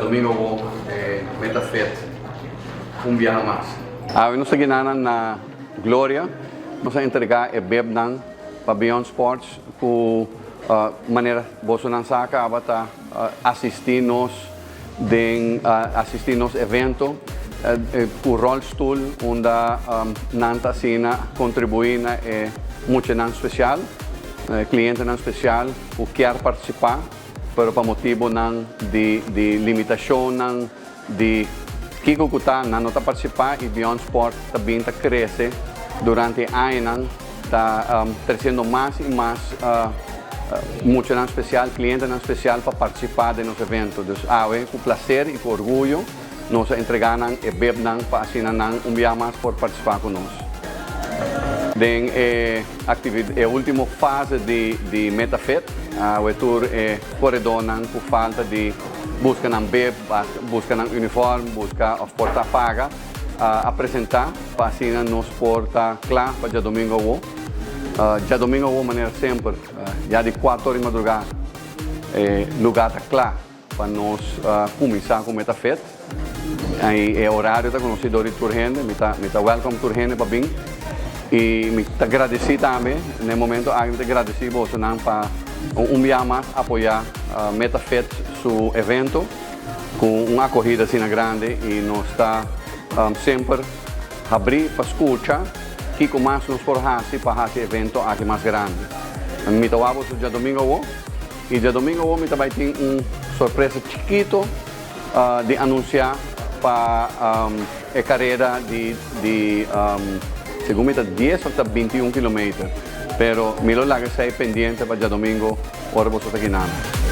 domingo ko, MetaFit, um viaje mais. Nós sa ginanan na Gloria, nós entregar e beb ng Pavilion Sports ku maneira boso ng saka abata assistir nos evento ku rollstool unda nanta sina contribuir na muito nan special cliente nan special o quer participar pero pa motivo ng de limitação ng de kiko kuta na nota participar e Beyond Sport também ta cresce durante anos ta crescendo mais e mais muito nan especial cliente nan especial para participar de nos eventos dus com prazer e com orgulho nós entregamos e bebemos para assinar mais por participar conosco. Den a última fase de MetaFit, o tour corredor por falta de busca ng beb, busca ng uniforme, busca of porta paga, apresentar para assinar nos porta claro para dia domingo dia domingo maneira sempre, já de 4 horas de madrugada, lugar está claro para nós começar com MetaFit. É horário da conhecida de Turgente, me tá welcome Turgente para vir e me tá agradecido também no momento me tá agradecido você não para dia mais apoiar MetaFit seu evento com uma corrida assim grande e nós está sempre abrir para escutar que com mais nos por para esse evento aqui mais grande. Me tá wabo dia domingo e dia domingo me tá vai ter surpresa chiquito de anunciar para a carreira de segundo 10 hasta 21 km. Pero me lo laga sei pendiente para dia domingo, ora você está aqui.